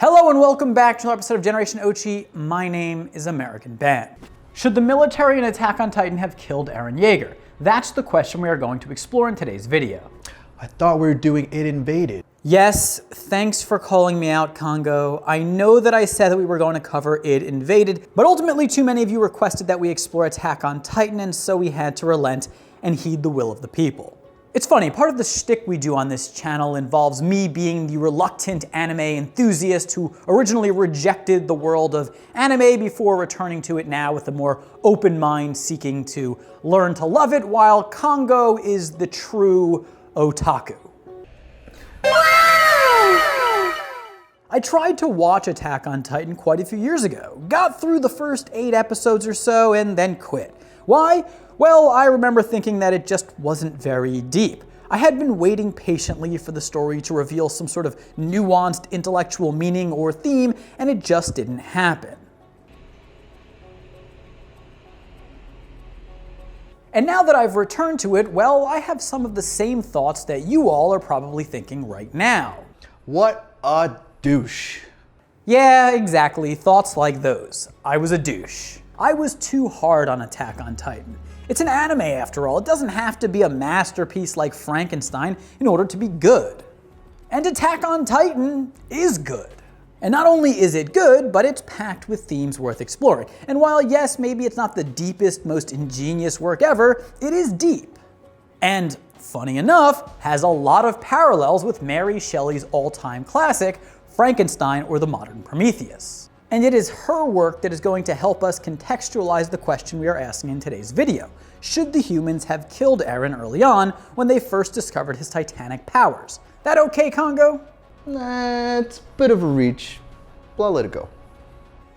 Hello and welcome back to another episode of Generation Ochi. My name is American Ben. Should the military in Attack on Titan have killed Eren Jaeger? That's the question we are going to explore in today's video. I thought we were doing It Invaded. Yes, thanks for calling me out, Congo. I know that I said that we were going to cover It Invaded, but ultimately too many of you requested that we explore Attack on Titan, and so we had to relent and heed the will of the people. It's funny, part of the shtick we do on this channel involves me being the reluctant anime enthusiast who originally rejected the world of anime before returning to it now with a more open mind seeking to learn to love it, while Congo is the true otaku. I tried to watch Attack on Titan quite a few years ago, got through the first 8 episodes or so, and then quit. Why? Well, I remember thinking that it just wasn't very deep. I had been waiting patiently for the story to reveal some sort of nuanced intellectual meaning or theme, and it just didn't happen. And now that I've returned to it, well, I have some of the same thoughts that you all are probably thinking right now. What a douche. Yeah, exactly, thoughts like those. I was a douche. I was too hard on Attack on Titan. It's an anime after all. It doesn't have to be a masterpiece like Frankenstein in order to be good. And Attack on Titan is good. And not only is it good, but it's packed with themes worth exploring. And while yes, maybe it's not the deepest, most ingenious work ever, it is deep. And funny enough, has a lot of parallels with Mary Shelley's all-time classic, Frankenstein or the Modern Prometheus. And it is her work that is going to help us contextualize the question we are asking in today's video. Should the humans have killed Eren early on when they first discovered his titanic powers? That okay, Congo? Nah, it's a bit of a reach. Well, I'll let it go.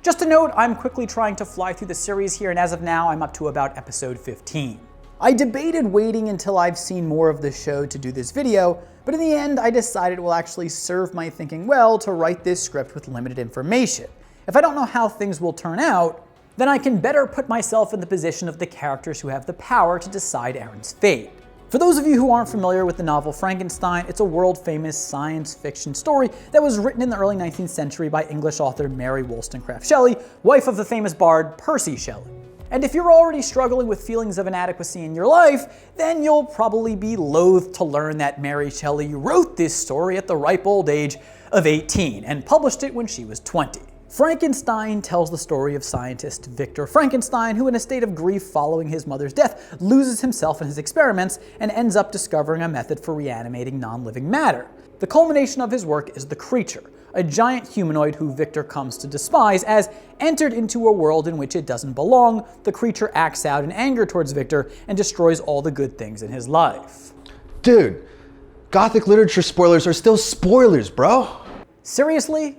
Just a note, I'm quickly trying to fly through the series here, and as of now, I'm up to about episode 15. I debated waiting until I've seen more of the show to do this video, but in the end, I decided it will actually serve my thinking well to write this script with limited information. If I don't know how things will turn out, then I can better put myself in the position of the characters who have the power to decide Eren's fate. For those of you who aren't familiar with the novel Frankenstein, it's a world-famous science fiction story that was written in the early 19th century by English author Mary Wollstonecraft Shelley, wife of the famous bard Percy Shelley. And if you're already struggling with feelings of inadequacy in your life, then you'll probably be loath to learn that Mary Shelley wrote this story at the ripe old age of 18 and published it when she was 20. Frankenstein tells the story of scientist Victor Frankenstein, who in a state of grief following his mother's death loses himself in his experiments and ends up discovering a method for reanimating non-living matter. The culmination of his work is the Creature, a giant humanoid who Victor comes to despise as, entered into a world in which it doesn't belong, the Creature acts out in anger towards Victor and destroys all the good things in his life. Dude, Gothic literature spoilers are still spoilers, bro. Seriously?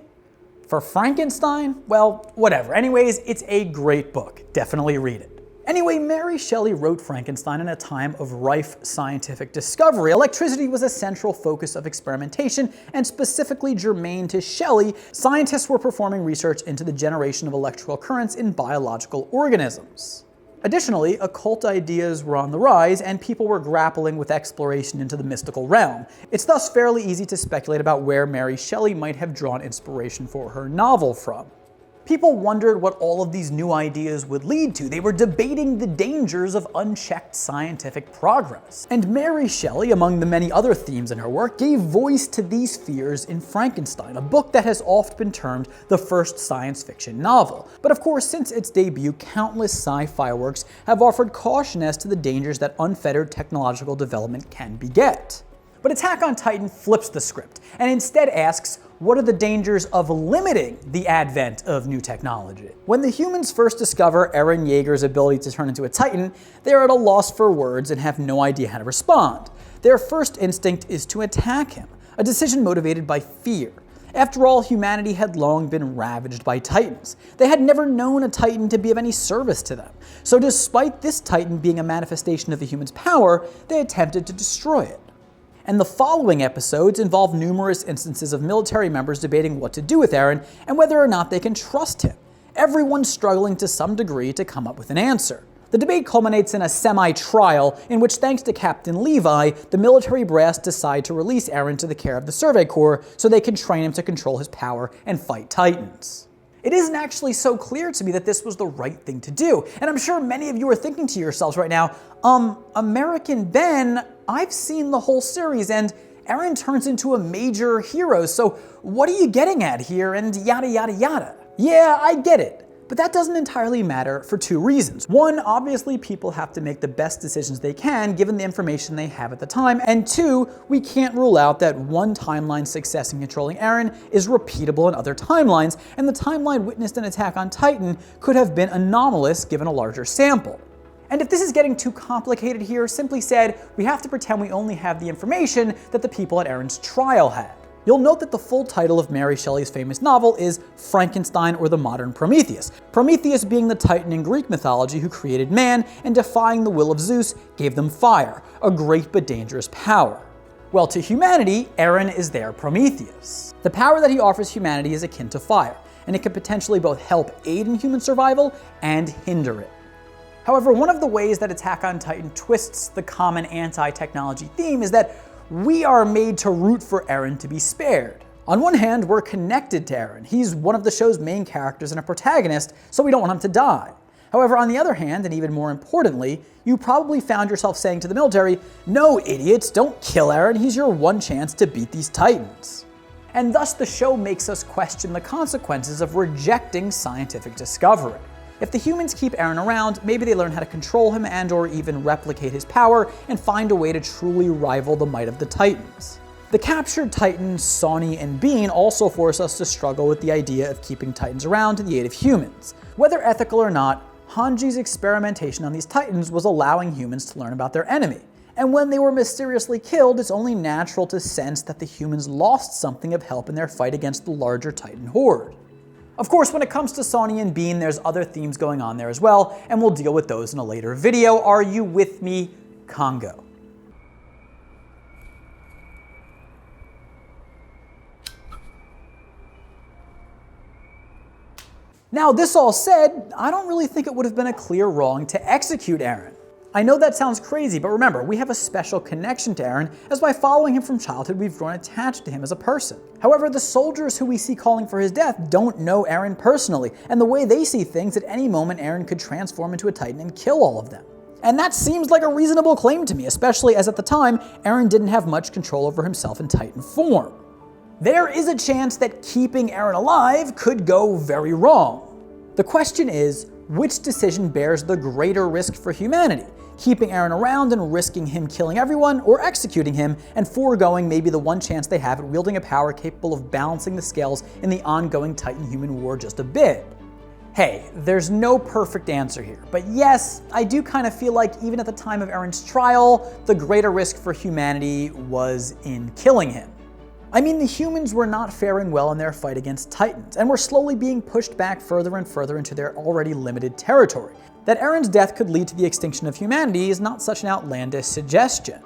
For Frankenstein? Well, whatever. Anyways, it's a great book. Definitely read it. Anyway, Mary Shelley wrote Frankenstein in a time of rife scientific discovery. Electricity was a central focus of experimentation, and specifically germane to Shelley, scientists were performing research into the generation of electrical currents in biological organisms. Additionally, occult ideas were on the rise, and people were grappling with exploration into the mystical realm. It's thus fairly easy to speculate about where Mary Shelley might have drawn inspiration for her novel from. People wondered what all of these new ideas would lead to. They were debating the dangers of unchecked scientific progress. And Mary Shelley, among the many other themes in her work, gave voice to these fears in Frankenstein, a book that has oft been termed the first science fiction novel. But of course, since its debut, countless sci-fi works have offered caution as to the dangers that unfettered technological development can beget. But Attack on Titan flips the script and instead asks, what are the dangers of limiting the advent of new technology? When the humans first discover Eren Jaeger's ability to turn into a Titan, they are at a loss for words and have no idea how to respond. Their first instinct is to attack him, a decision motivated by fear. After all, humanity had long been ravaged by Titans. They had never known a Titan to be of any service to them. So despite this Titan being a manifestation of the humans' power, they attempted to destroy it. And the following episodes involve numerous instances of military members debating what to do with Eren and whether or not they can trust him. Everyone's struggling to some degree to come up with an answer. The The debate culminates in a semi-trial in which, thanks to Captain Levi, the military brass decide to release Eren to the care of the Survey Corps so they can train him to control his power and fight Titans. It isn't actually so clear to me that this was the right thing to do, and I'm sure many of you are thinking to yourselves right now, American Ben, I've seen the whole series and Eren turns into a major hero, so what are you getting at here and yada yada yada. Yeah, I get it. But that doesn't entirely matter for two reasons. One, obviously people have to make the best decisions they can given the information they have at the time, and two, we can't rule out that one timeline's success in controlling Eren is repeatable in other timelines, and the timeline witnessed in Attack on Titan could have been anomalous given a larger sample. And if this is getting too complicated here, simply said, we have to pretend we only have the information that the people at Eren's trial had. You'll note that the full title of Mary Shelley's famous novel is Frankenstein or the Modern Prometheus. Prometheus being the Titan in Greek mythology who created man and defying the will of Zeus gave them fire, a great but dangerous power. Well, to humanity, Eren is their Prometheus. The power that he offers humanity is akin to fire, and it can potentially both help aid in human survival and hinder it. However, one of the ways that Attack on Titan twists the common anti-technology theme is that we are made to root for Eren to be spared. On one hand, we're connected to Eren. He's one of the show's main characters and a protagonist, so we don't want him to die. However, on the other hand, and even more importantly, you probably found yourself saying to the military, no, idiots, don't kill Eren, he's your one chance to beat these Titans. And thus the show makes us question the consequences of rejecting scientific discovery. If the humans keep Eren around, maybe they learn how to control him and or even replicate his power and find a way to truly rival the might of the Titans. The captured Titans, Sawney and Bean, also force us to struggle with the idea of keeping Titans around to the aid of humans. Whether ethical or not, Hanji's experimentation on these Titans was allowing humans to learn about their enemy. And when they were mysteriously killed, it's only natural to sense that the humans lost something of help in their fight against the larger Titan horde. Of course, when it comes to Sawney and Bean, there's other themes going on there as well, and we'll deal with those in a later video. Are you with me, Congo? Now, this all said, I don't really think it would have been a clear wrong to execute Eren. I know that sounds crazy, but remember, we have a special connection to Eren, as by following him from childhood, we've grown attached to him as a person. However, the soldiers who we see calling for his death don't know Eren personally, and the way they see things, at any moment Eren could transform into a Titan and kill all of them. And that seems like a reasonable claim to me, especially as at the time, Eren didn't have much control over himself in Titan form. There is a chance that keeping Eren alive could go very wrong. The question is, which decision bears the greater risk for humanity? Keeping Eren around and risking him killing everyone, or executing him and foregoing maybe the one chance they have at wielding a power capable of balancing the scales in the ongoing Titan-human war just a bit? Hey, there's no perfect answer here, but yes, I do kind of feel like even at the time of Eren's trial, the greater risk for humanity was in killing him. I mean, the humans were not faring well in their fight against Titans, and were slowly being pushed back further and further into their already limited territory. That Eren's death could lead to the extinction of humanity is not such an outlandish suggestion.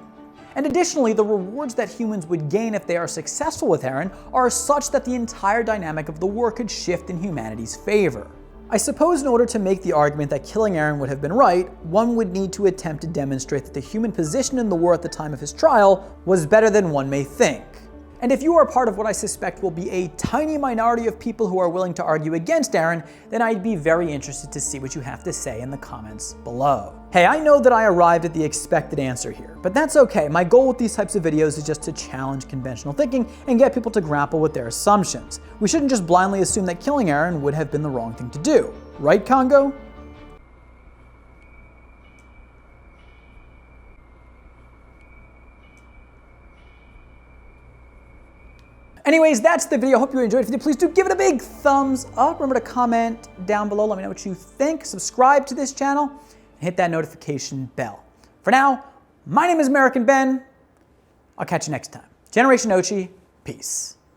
And additionally, the rewards that humans would gain if they are successful with Eren are such that the entire dynamic of the war could shift in humanity's favor. I suppose in order to make the argument that killing Eren would have been right, one would need to attempt to demonstrate that the human position in the war at the time of his trial was better than one may think. And if you are part of what I suspect will be a tiny minority of people who are willing to argue against Eren, then I'd be very interested to see what you have to say in the comments below. Hey, I know that I arrived at the expected answer here, but that's okay. My goal with these types of videos is just to challenge conventional thinking and get people to grapple with their assumptions. We shouldn't just blindly assume that killing Eren would have been the wrong thing to do. Right, Congo? Anyways, that's the video. I hope you enjoyed it. If you did, please do give it a big thumbs up. Remember to comment down below. Let me know what you think. Subscribe to this channel and hit that notification bell. For now, my name is American Ben. I'll catch you next time. Generation Ochi, peace.